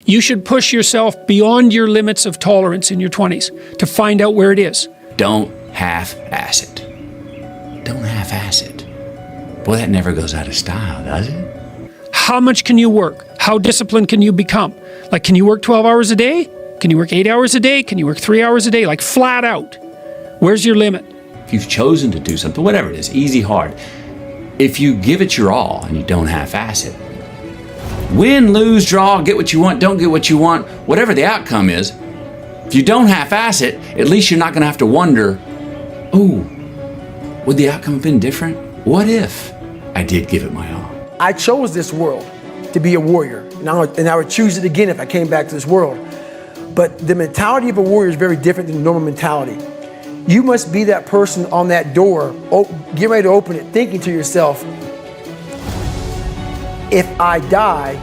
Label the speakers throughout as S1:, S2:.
S1: You should push yourself beyond your limits of tolerance in your 20s to find out where it is.
S2: Don't half-ass it. Don't half-ass it. Boy, that never goes out of style, does it?
S1: How much can you work? How disciplined can you become? Like, can you work 12 hours a day? Can you work 8 hours a day? Can you work 3 hours a day? Like, flat out. Where's your limit?
S2: If you've chosen to do something, whatever it is, easy, hard, if you give it your all and you don't half-ass it, win, lose, draw, get what you want, don't get what you want, whatever the outcome is, if you don't half-ass it, at least you're not going to have to wonder, oh, would the outcome have been different? What if I did give it my all?
S3: I chose this world to be a warrior, and I would choose it again if I came back to this world. But the mentality of a warrior is very different than the normal mentality. You must be that person on that door, get ready to open it, thinking to yourself, if I die,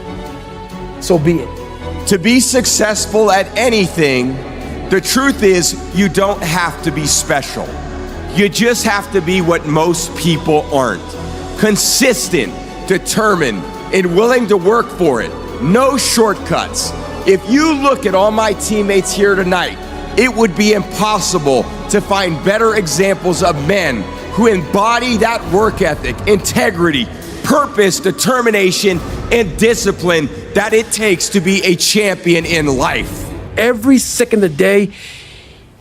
S3: so be it.
S4: To be successful at anything, the truth is you don't have to be special. You just have to be what most people aren't. Consistent, determined, and willing to work for it. No shortcuts. If you look at all my teammates here tonight, it would be impossible to find better examples of men who embody that work ethic, integrity, purpose, determination, and discipline that it takes to be a champion in life.
S3: Every second of the day,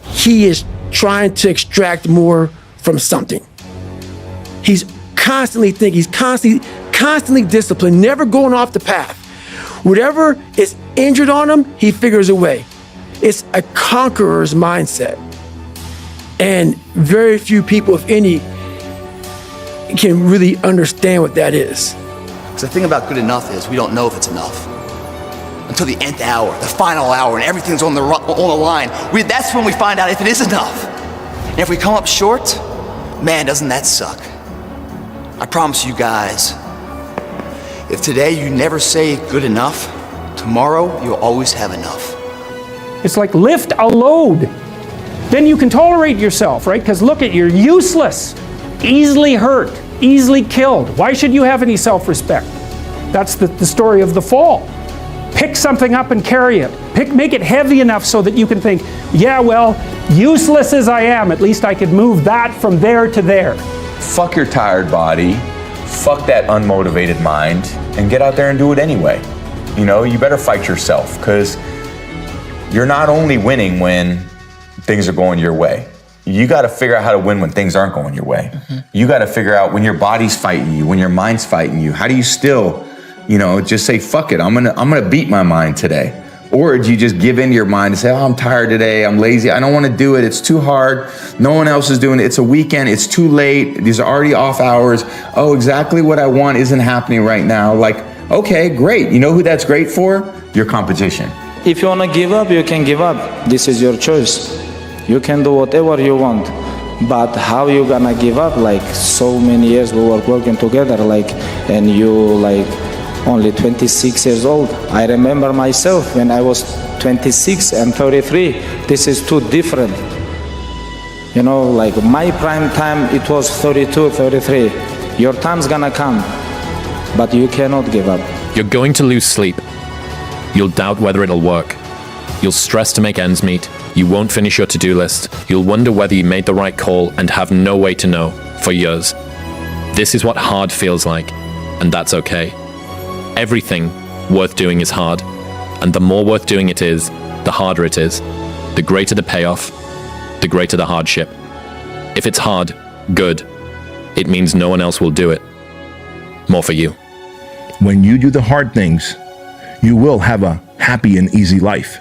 S3: he is trying to extract more from something. He's constantly thinking, he's constantly disciplined, never going off the path. Whatever is injured on him, he figures a way. It's a conqueror's mindset. And very few people, if any, can really understand what that is.
S5: Because the thing about good enough is we don't know if it's enough. Until the nth hour, the final hour, and everything's on the line. That's when we find out if it is enough. And if we come up short, man, doesn't that suck? I promise you guys, if today you never say good enough, tomorrow you'll always have enough.
S1: It's like lift a load. Then you can tolerate yourself, right? Because look at, you're useless, easily hurt, easily killed. Why should you have any self-respect? That's the story of the fall. Pick something up and carry it. Make it heavy enough so that you can think, yeah, well, useless as I am, at least I could move that from there to there.
S6: Fuck your tired body, fuck that unmotivated mind, and get out there and do it anyway. You know, you better fight yourself, because you're not only winning when things are going your way. You got to figure out how to win when things aren't going your way. Mm-hmm. You got to figure out when your body's fighting you, when your mind's fighting you. How do you still, just say, fuck it, I'm gonna beat my mind today? Or do you just give in to your mind and say, oh, I'm tired today, I'm lazy, I don't want to do it, it's too hard, no one else is doing it, it's a weekend, it's too late, these are already off hours, oh, exactly what I want isn't happening right now. Like, okay, great. You know who that's great for? Your competition.
S7: If you want to give up, you can give up. This is your choice. You can do whatever you want. But how you gonna give up? Like, so many years we were working together, and you only 26 years old. I remember myself when I was 26 and 33. This is too different. My prime time, it was 32, 33. Your time's gonna come, but you cannot give up.
S8: You're going to lose sleep. You'll doubt whether it'll work. You'll stress to make ends meet. You won't finish your to-do list. You'll wonder whether you made the right call and have no way to know for years. This is what hard feels like, and that's okay. Everything worth doing is hard, and the more worth doing it is, the harder it is. The greater the payoff, the greater the hardship. If it's hard, good. It means no one else will do it. More for you.
S9: When you do the hard things, you will have a happy and easy life.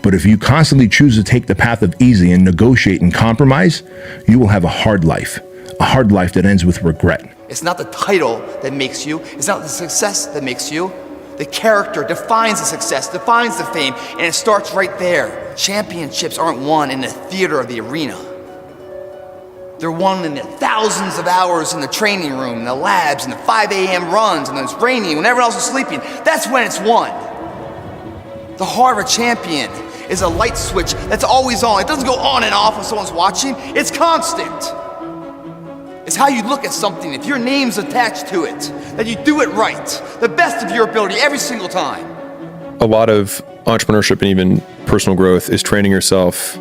S9: But if you constantly choose to take the path of easy and negotiate and compromise, you will have a hard life that ends with regret.
S5: It's not the title that makes you. It's not the success that makes you. The character defines the success, defines the fame, and it starts right there. Championships aren't won in the theater or the arena. They're won in the thousands of hours in the training room, in the labs, in the 5 a.m. runs, and then it's raining when everyone else is sleeping. That's when it's won. The heart of a champion is a light switch that's always on. It doesn't go on and off when someone's watching. It's constant. It's how you look at something. If your name's attached to it, that you do it right, the best of your ability every single time.
S10: a lot of entrepreneurship and even personal growth is training yourself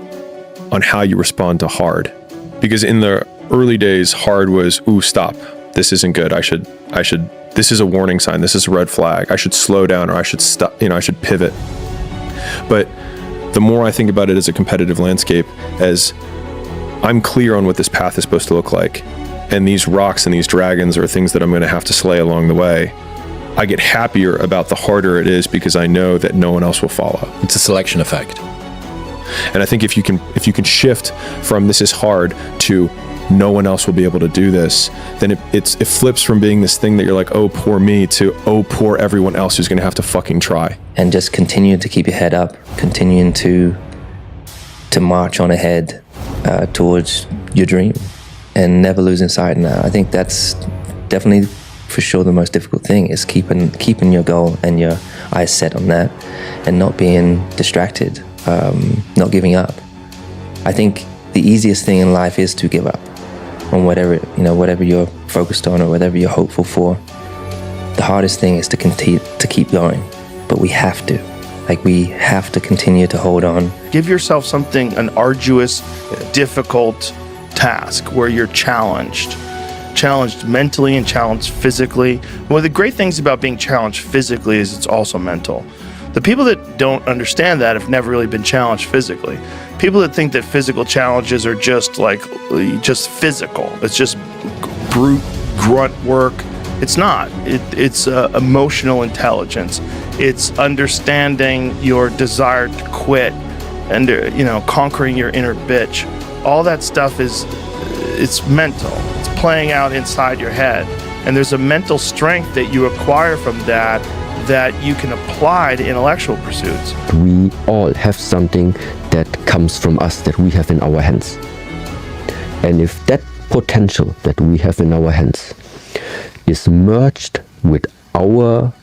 S10: on how you respond to hard. Because in the early days, hard was, ooh, stop. This isn't good. I should, this is a warning sign. This is a red flag. I should slow down, or I should stop, I should pivot. But the more I think about it as a competitive landscape, as I'm clear on what this path is supposed to look like, and these rocks and these dragons are things that I'm going to have to slay along the way, I get happier about the harder it is because I know that no one else will follow.
S8: It's a selection effect.
S10: And I think if you can shift from this is hard to no one else will be able to do this, then it flips from being this thing that you're like, oh, poor me, to oh, poor everyone else who's going to have to fucking try.
S11: And just continue to keep your head up, continuing to march on ahead towards your dream, and never losing sight in that. I think that's definitely, for sure, the most difficult thing is keeping your goal and your eyes set on that, and not being distracted, not giving up. I think the easiest thing in life is to give up on whatever you're focused on or whatever you're hopeful for. The hardest thing is to keep going, but we have to continue to hold on.
S12: Give yourself an arduous, difficult task where you're challenged mentally and challenged physically. One of the great things about being challenged physically is it's also mental. The people that don't understand that have never really been challenged physically. People that think that physical challenges are just physical, it's just brute grunt work. It's not. It's emotional intelligence. It's understanding your desire to quit and conquering your inner bitch. All that stuff it's mental. It's playing out inside your head. And there's a mental strength that you acquire from that you can apply to intellectual pursuits.
S13: We all have something that comes from us that we have in our hands. And if that potential that we have in our hands is merged with our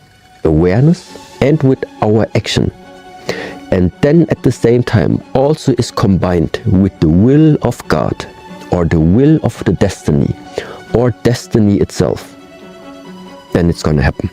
S13: awareness and with our action, and then at the same time also is combined with the will of God, or the will of the destiny, or destiny itself, then it's going to happen.